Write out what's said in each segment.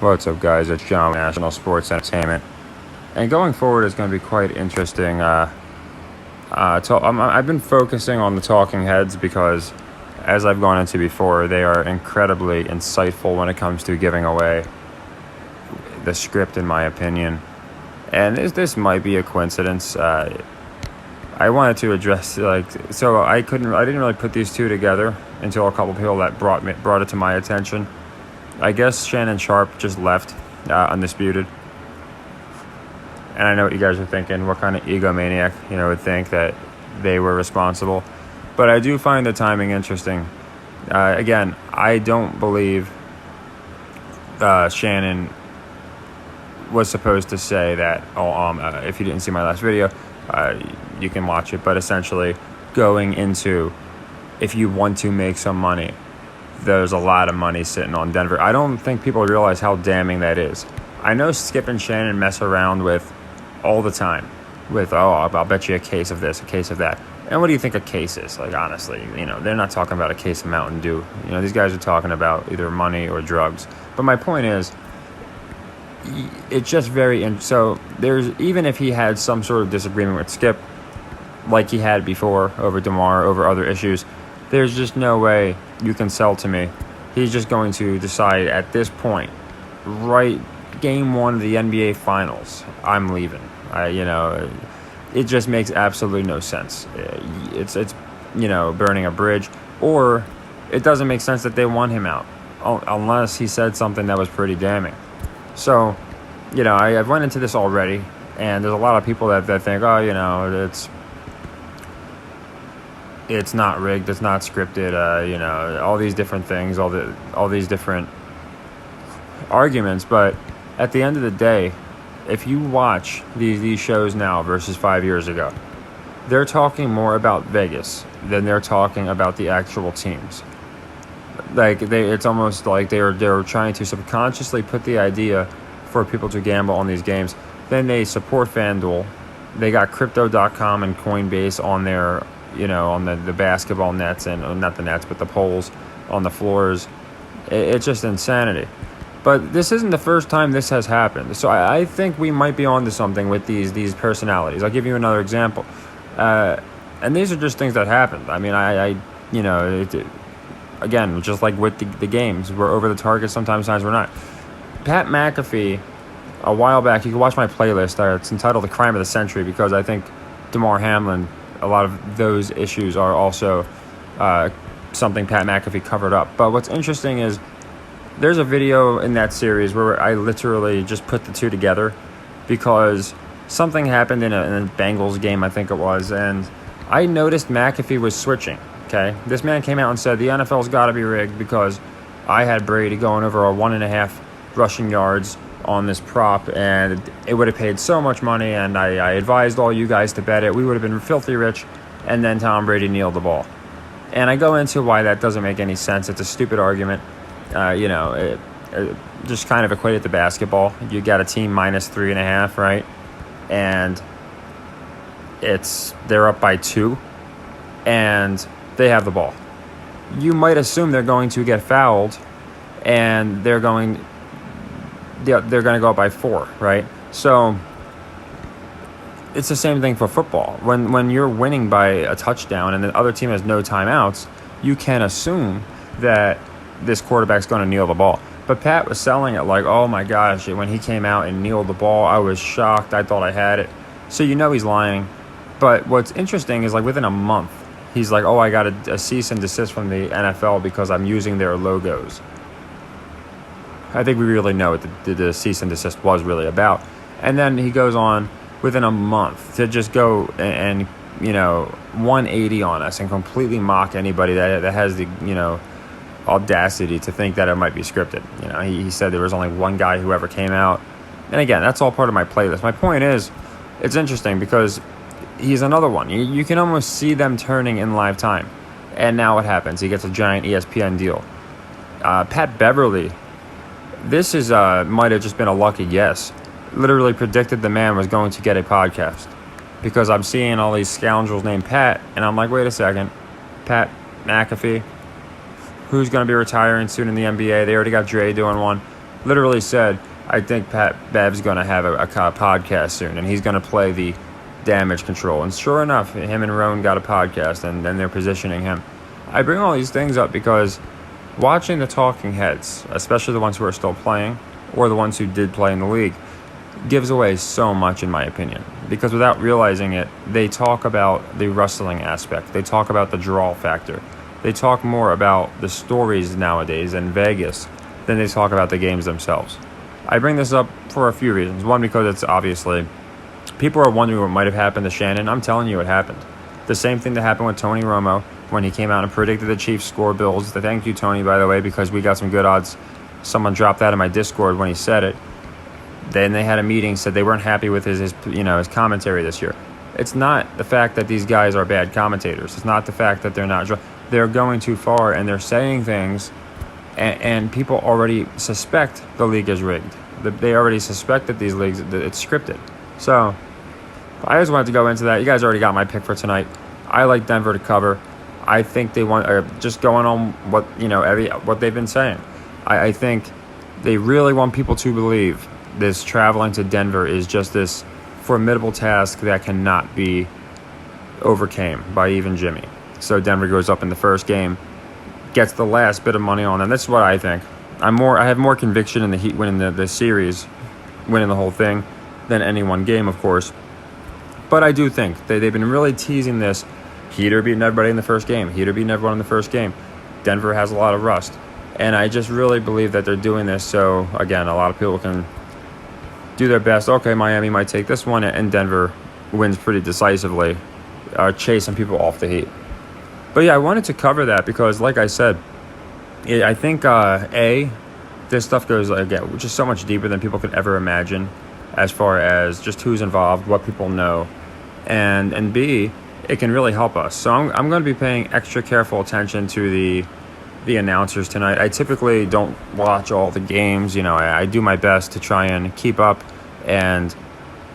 What's up, guys? It's Talk.National Sports Entertainment. And going forward is going to be quite interesting. I've been focusing on the talking heads because, as I've gone into before, they are incredibly insightful when it comes to giving away the script, in my opinion. And this might be a coincidence. I wanted to address, I didn't really put these two together until a couple people that brought it to my attention. I guess Shannon Sharpe just left Undisputed. And I know what you guys are thinking. What kind of egomaniac, would think that they were responsible. But I do find the timing interesting. Again, I don't believe Shannon was supposed to say that, if you didn't see my last video, you can watch it. But essentially, going into, if you want to make some money, there's a lot of money sitting on Denver. I don't think people realize how damning that is. I know Skip and Shannon mess around with all the time with, I'll bet you a case of this, a case of that. And what do you think a case is? Honestly, they're not talking about a case of Mountain Dew. These guys are talking about either money or drugs. But my point is, it's just so even if he had some sort of disagreement with Skip, like he had before over DeMar, over other issues, there's just no way you can sell to me. He's just going to decide at this point, right, game one of the NBA Finals, I'm leaving. It just makes absolutely no sense. It's burning a bridge, or it doesn't make sense that they want him out, unless he said something that was pretty damning. So, I've went into this already, and there's a lot of people that think, it's not rigged, it's not scripted, all these different things, all these different arguments. But at the end of the day, if you watch these shows now versus 5 years ago, they're talking more about Vegas than they're talking about the actual teams. It's almost like they're trying to subconsciously put the idea for people to gamble on these games. Then they support FanDuel. They got Crypto.com and Coinbase on their, on the basketball nets, and not the nets, but the poles on the floors. It's just insanity. But this isn't the first time this has happened. So I think we might be onto something with these personalities. I'll give you another example. And these are just things that happened. I mean, again, just like with the games, we're over the target sometimes we're not. Pat McAfee, a while back, you can watch my playlist. It's entitled The Crime of the Century, because I think Damar Hamlin, a lot of those issues are also something Pat McAfee covered up. But what's interesting is there's a video in that series where I literally just put the two together because something happened in a Bengals game, I think it was, and I noticed McAfee was switching. Okay, this man came out and said the NFL's got to be rigged because I had Brady going over a 1.5 rushing yards on this prop, and it would have paid so much money, and I advised all you guys to bet it. We would have been filthy rich, and then Tom Brady kneeled the ball. And I go into why that doesn't make any sense. It's a stupid argument. It just kind of equated to basketball. You got a team minus 3.5, right? And they're up by 2, and they have the ball. You might assume they're going to get fouled, and they're going to go up by 4, right? So it's the same thing for football. When you're winning by a touchdown and the other team has no timeouts, you can assume that this quarterback's going to kneel the ball. But Pat was selling it like, oh my gosh, when he came out and kneeled the ball, I was shocked. I thought I had it. So he's lying. But what's interesting is, within a month, he's like, I got a cease and desist from the NFL because I'm using their logos. I think we really know what the cease and desist was really about. And then he goes on within a month to just go and 180 on us and completely mock anybody that has the, audacity to think that it might be scripted. He said there was only one guy who ever came out. And again, that's all part of my playlist. My point is, it's interesting because he's another one. You can almost see them turning in live time. And now what happens? He gets a giant ESPN deal. Pat Beverly, this might have just been a lucky guess. Literally predicted the man was going to get a podcast. Because I'm seeing all these scoundrels named Pat, and I'm like, wait a second. Pat McAfee, who's going to be retiring soon in the NBA. They already got Dre doing one. literally said, I think Pat Bev's going to have a podcast soon, and he's going to play the damage control. And sure enough, him and Roan got a podcast, and then they're positioning him. I bring all these things up because watching the talking heads, especially the ones who are still playing, or the ones who did play in the league, gives away so much, in my opinion. Because without realizing it, they talk about the wrestling aspect. They talk about the draw factor. They talk more about the stories nowadays in Vegas than they talk about the games themselves. I bring this up for a few reasons. One, because it's obviously, people are wondering what might have happened to Shannon. I'm telling you what happened. The same thing that happened with Tony Romo when he came out and predicted the Chiefs score Bills. Thank you, Tony, by the way, because we got some good odds. Someone dropped that in my Discord when he said it. Then they had a meeting, said they weren't happy with his commentary this year. It's not the fact that these guys are bad commentators. It's not the fact that they're going too far and they're saying things, and people already suspect the league is rigged. They already suspect that these leagues, that it's scripted. So I just wanted to go into that. You guys already got my pick for tonight. I like Denver to cover. I think they want, just going on what what they've been saying. I think they really want people to believe this traveling to Denver is just this formidable task that cannot be overcame by even Jimmy. So Denver goes up in the first game, gets the last bit of money on them. That's what I think. I have more conviction in the Heat winning the series, winning the whole thing, than any one game, of course. But I do think they've been really teasing this. Heat are beating everybody in the first game. Heat are beating everyone in the first game. Denver has a lot of rust. And I just really believe that they're doing this so, again, a lot of people can do their best. Okay, Miami might take this one, and Denver wins pretty decisively, chasing people off the Heat. But yeah, I wanted to cover that because, like I said, I think this stuff goes again just so much deeper than people could ever imagine, as far as just who's involved, what people know, and B, it can really help us. So I'm going to be paying extra careful attention to the announcers tonight. I typically don't watch all the games. I do my best to try and keep up, and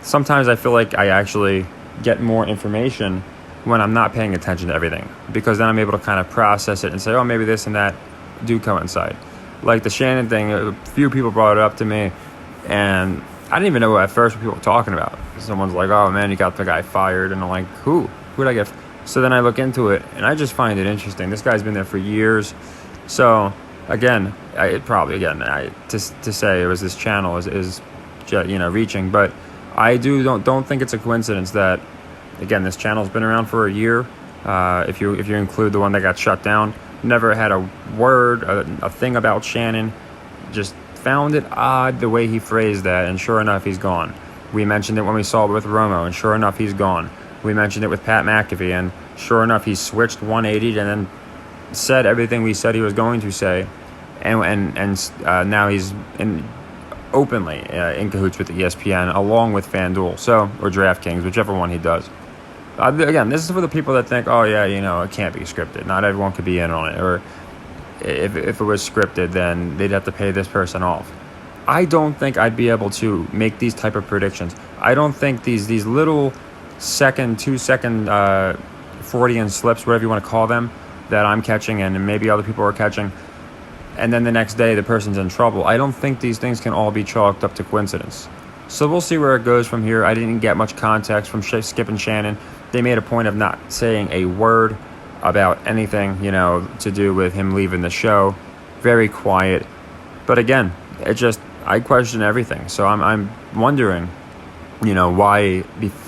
sometimes I feel like I actually get more information when I'm not paying attention to everything, because then I'm able to kind of process it and say, oh, maybe this and that do coincide. Like the Shannon thing, a few people brought it up to me, and I didn't even know at first what people were talking about. Someone's like, oh man, you got the guy fired, and I'm like, who did I get? So then I look into it, and I just find it interesting. This guy's been there for years. So again, to say it was this channel is reaching, but I don't think it's a coincidence that, again, this channel's been around for a year. If you include the one that got shut down, never had a word, a thing about Shannon. Just found it odd the way he phrased that, and sure enough, he's gone. We mentioned it when we saw it with Romo, and sure enough, he's gone. We mentioned it with Pat Mcafee, and sure enough, he switched 180 and then said everything we said he was going to say, and now he's openly in cahoots with ESPN along with FanDuel, or DraftKings, whichever one he does. Again, this is for the people that think, oh yeah, it can't be scripted. Not everyone could be in on it, or if it was scripted, then they'd have to pay this person off. I don't think I'd be able to make these type of predictions. I don't think these little 2-second Freudian slips, whatever you want to call them, that I'm catching and maybe other people are catching, and then the next day the person's in trouble. I don't think these things can all be chalked up to coincidence. So we'll see where it goes from here. I didn't get much context from Skip and Shannon. They made a point of not saying a word about anything, to do with him leaving the show. Very quiet. But again, I question everything. So I'm wondering, why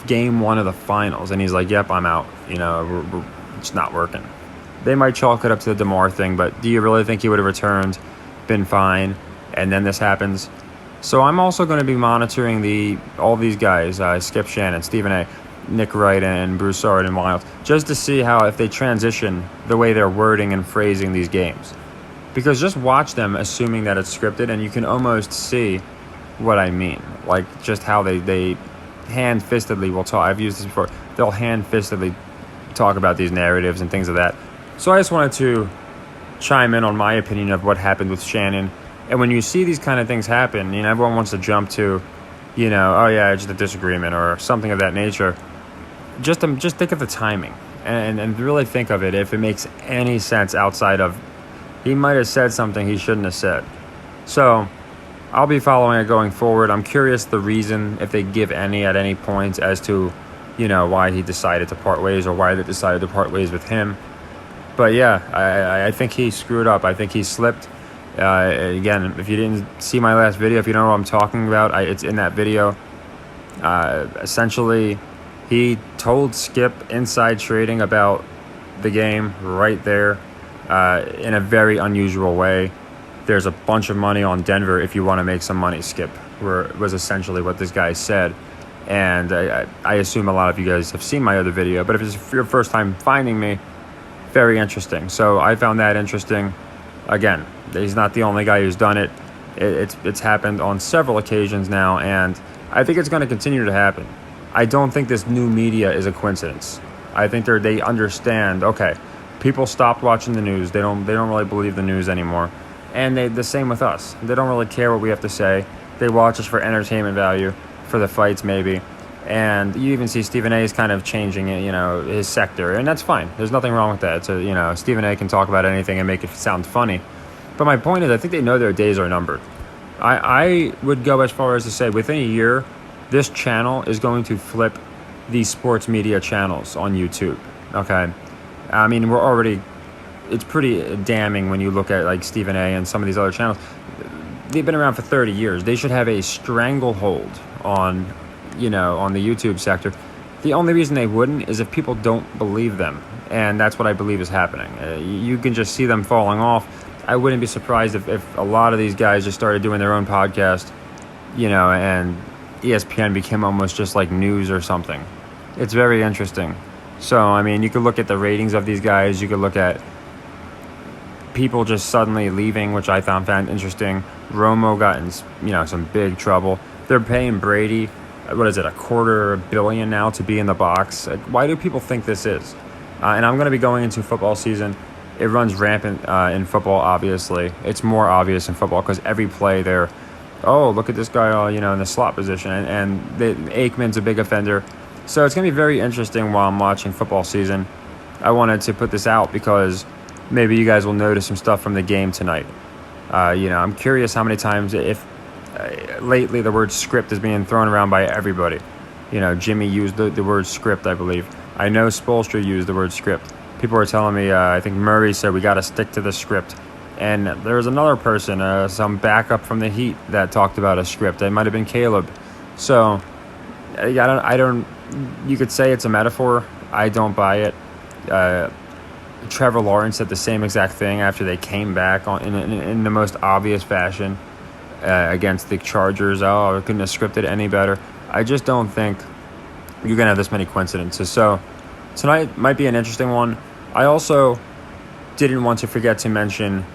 game one of the finals, and he's like, yep, I'm out. It's not working. They might chalk it up to the DeMar thing, but do you really think he would have returned, been fine, and then this happens? So I'm also going to be monitoring all these guys, Skip Shannon, Stephen A., Nick Wright, and Broussard and Wild, just to see how, if they transition the way they're wording and phrasing these games. Because just watch them assuming that it's scripted, and you can almost see what I mean. Like, just how they hand-fistedly will talk. I've used this before. They'll hand-fistedly talk about these narratives and things of that. So I just wanted to chime in on my opinion of what happened with Shannon. And when you see these kind of things happen, everyone wants to jump to, oh yeah, it's just a disagreement or something of that nature. Just think of the timing and really think of it if it makes any sense outside of he might have said something he shouldn't have said. So I'll be following it going forward. I'm curious the reason, if they give any at any point, as to, why he decided to part ways or why they decided to part ways with him. But yeah, I think he screwed up. I think he slipped. Again, if you didn't see my last video, if you don't know what I'm talking about, it's in that video. Essentially, he told Skip inside trading about the game right there in a very unusual way. There's a bunch of money on Denver if you want to make some money, Skip, was essentially what this guy said. And I assume a lot of you guys have seen my other video, but if it's your first time finding me, very interesting. So I found that interesting. Again, he's not the only guy who's done it. It's happened on several occasions now, and I think it's going to continue to happen. I don't think this new media is a coincidence. I think they understand, okay, people stopped watching the news. They don't really believe the news anymore. And the same with us. They don't really care what we have to say. They watch us for entertainment value, for the fights maybe. And you even see Stephen A. is kind of changing his sector, and that's fine. There's nothing wrong with that. So, Stephen A. can talk about anything and make it sound funny. But my point is, I think they know their days are numbered. I would go as far as to say within a year, this channel is going to flip these sports media channels on YouTube. Okay, I mean it's pretty damning when you look at like Stephen A. and some of these other channels. They've been around for 30 years. They should have a stranglehold on the YouTube sector. The only reason they wouldn't is if people don't believe them, and that's what I believe is happening. You can just see them falling off. I wouldn't be surprised if a lot of these guys just started doing their own podcast, and ESPN became almost just like news or something. It's very interesting. So, I mean, you could look at the ratings of these guys. You could look at people just suddenly leaving, which I found interesting. Romo got in, some big trouble. They're paying Brady, what is it, $250 million now to be in the box. Why do people think this is? And I'm going to be going into football season. It runs rampant in football, obviously. It's more obvious in football because every play there, oh, look at this guy, in the slot position. And Aikman's a big offender. So it's going to be very interesting while I'm watching football season. I wanted to put this out because maybe you guys will notice some stuff from the game tonight. I'm curious how many times, if lately the word script is being thrown around by everybody. Jimmy used the word script, I believe. I know Spoelstra used the word script. People were telling me, I think Murray said we got to stick to the script. And there was another person, some backup from the Heat, that talked about a script. It might have been Caleb. So, I don't. You could say it's a metaphor. I don't buy it. Trevor Lawrence said the same exact thing after they came back in the most obvious fashion against the Chargers. Oh, I couldn't have scripted any better. I just don't think you're going to have this many coincidences. So tonight might be an interesting one. I also didn't want to forget to mention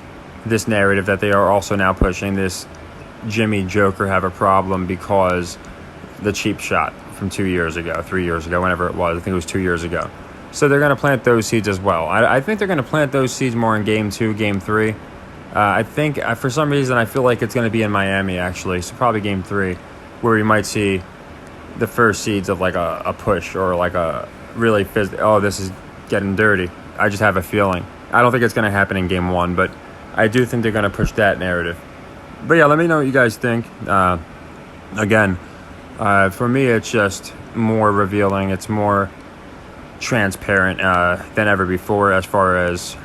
this narrative that they are also now pushing, this Jimmy Joker have a problem because the cheap shot from 2 years ago, 3 years ago, whenever it was. I think it was 2 years ago. So they're going to plant those seeds as well. I think they're going to plant those seeds more in Game 2, Game 3. I think, for some reason, I feel like it's going to be in Miami, actually. So probably Game 3, where we might see the first seeds of like a push or like a really this is getting dirty. I just have a feeling. I don't think it's going to happen in Game 1, but I do think they're going to push that narrative. But yeah, let me know what you guys think. Again, for me, it's just more revealing. It's more transparent than ever before as far as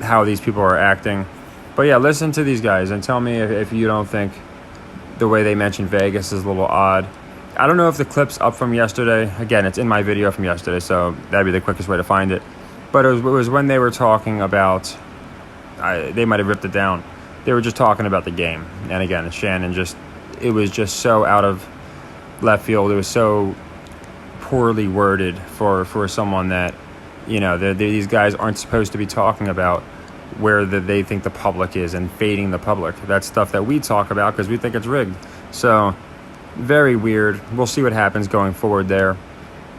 how these people are acting. But yeah, listen to these guys and tell me if you don't think the way they mentioned Vegas is a little odd. I don't know if the clip's up from yesterday. Again, it's in my video from yesterday, so that'd be the quickest way to find it. But it was when they were talking about, they might have ripped it down. They were just talking about the game. And again, Shannon it was just so out of left field. It was so poorly worded for someone that, these guys aren't supposed to be talking about where they think the public is and fading the public. That's stuff that we talk about because we think it's rigged. So, very weird. We'll see what happens going forward there.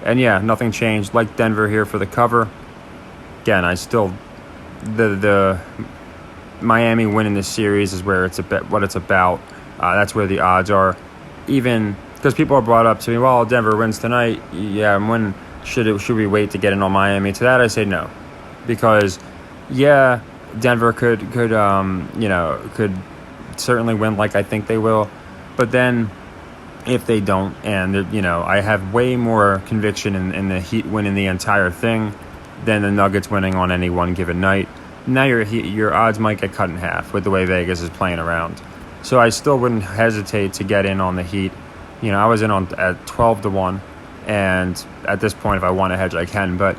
And yeah, nothing changed. Like Denver here for the cover. Again, the Miami winning this series is where it's what it's about. That's where the odds are. Even because people have brought up to me, well, Denver wins tonight. Yeah, when should we wait to get in on Miami? To that, I say no, because yeah, Denver could certainly win like I think they will. But then if they don't, and I have way more conviction in the Heat winning the entire thing than the Nuggets winning on any one given night. Now your odds might get cut in half with the way Vegas is playing around. So I still wouldn't hesitate to get in on the Heat. I was in on at 12-1, and at this point, if I want to hedge, I can. But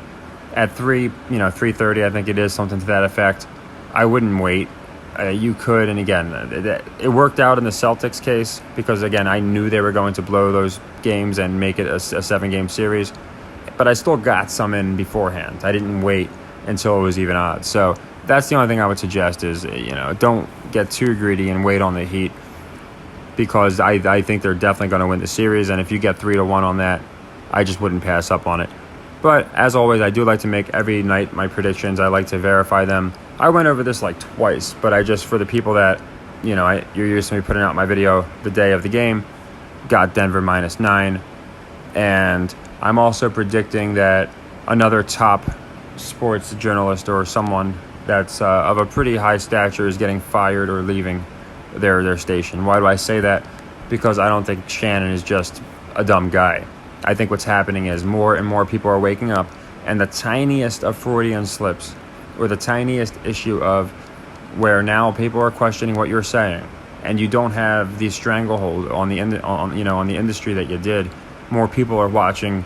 at 3:30, I think it is, something to that effect. I wouldn't wait. You could, and again, it worked out in the Celtics case because, again, I knew they were going to blow those games and make it a 7-game series. But I still got some in beforehand. I didn't wait until it was even odds. So that's the only thing I would suggest is, don't get too greedy and wait on the Heat, because I think they're definitely going to win the series. And if you get 3-1 on that, I just wouldn't pass up on it. But as always, I do like to make every night my predictions. I like to verify them. I went over this like twice, but I just, for the people that, you're used to me putting out my video the day of the game, got Denver -9. And I'm also predicting that another top sports journalist or someone that's of a pretty high stature is getting fired or leaving their station. Why do I say that? Because I don't think Shannon is just a dumb guy. I think what's happening is more and more people are waking up, and the tiniest of Freudian slips, or the tiniest issue of where now people are questioning what you're saying, and you don't have the stranglehold on the industry that you did. More people are watching,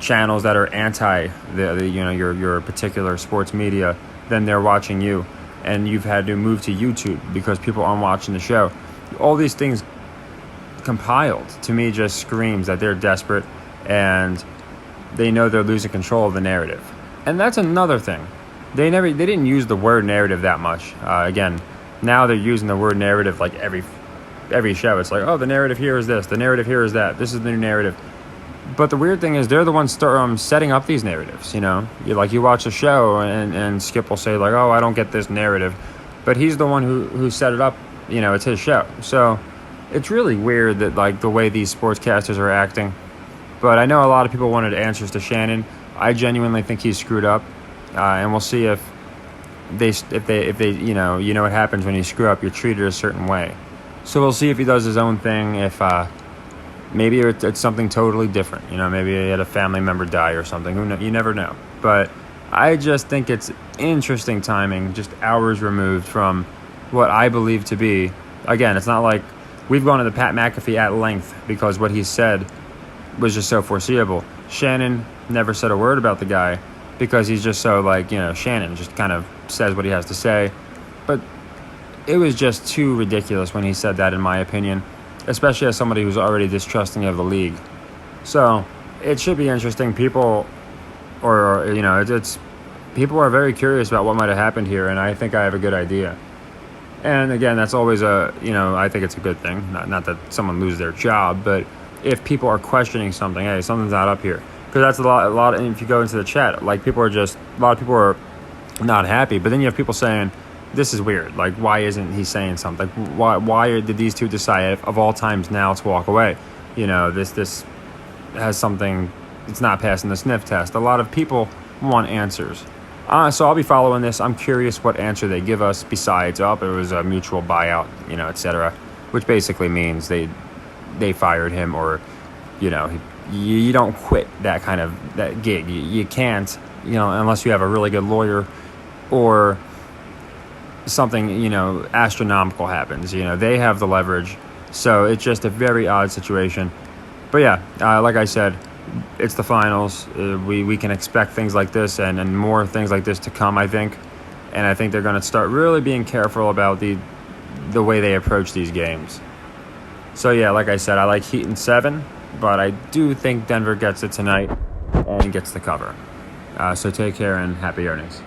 channels that are anti your particular sports media than they're watching you, and you've had to move to YouTube because people aren't watching the show. All these things compiled to me just screams that they're desperate and they know they're losing control of the narrative. And that's another thing. They didn't use the word narrative that much. Again, now they're using the word narrative like every show. It's like, oh, the narrative here is this, the narrative here is that, this is the new narrative. But the weird thing is they're the ones setting up these narratives. You watch a show and Skip will say like, oh, I don't get this narrative, but he's the one who set it up. It's his show. So it's really weird that like the way these sportscasters are acting. But I know a lot of people wanted answers to Shannon. I genuinely think he's screwed up, and we'll see if they what happens when you screw up. You're treated a certain way. So we'll see if he does his own thing. If maybe it's something totally different. Maybe he had a family member die or something. You never know. But I just think it's interesting timing, just hours removed from what I believe to be. Again, it's not like we've gone to the Pat McAfee at length because what he said was just so foreseeable. Shannon never said a word about the guy because he's just so Shannon just kind of says what he has to say. But it was just too ridiculous when he said that, in my opinion, especially as somebody who's already distrusting of the league. So it should be interesting. People are very curious about what might have happened here, and I think I have a good idea. And again, that's always I think it's a good thing. Not that someone loses their job, but if people are questioning something, hey, something's not up here. Because that's a lot. And if you go into the chat, like a lot of people are not happy. But then you have people saying, this is weird. Like, why isn't he saying something? Why did these two decide of all times now to walk away? This has something. It's not passing the sniff test. A lot of people want answers. So I'll be following this. I'm curious what answer they give us besides, it was a mutual buyout, etc. Which basically means they fired him, or, you don't quit that gig. You can't, unless you have a really good lawyer or something, astronomical happens. They have the leverage. So it's just a very odd situation. But yeah, like I said, it's the finals. We can expect things like this and more things like this to come, I think. And I think they're going to start really being careful about the way they approach these games. So yeah, like I said, I like Heat in 7, but I do think Denver gets it tonight and gets the cover. So take care and happy earnings.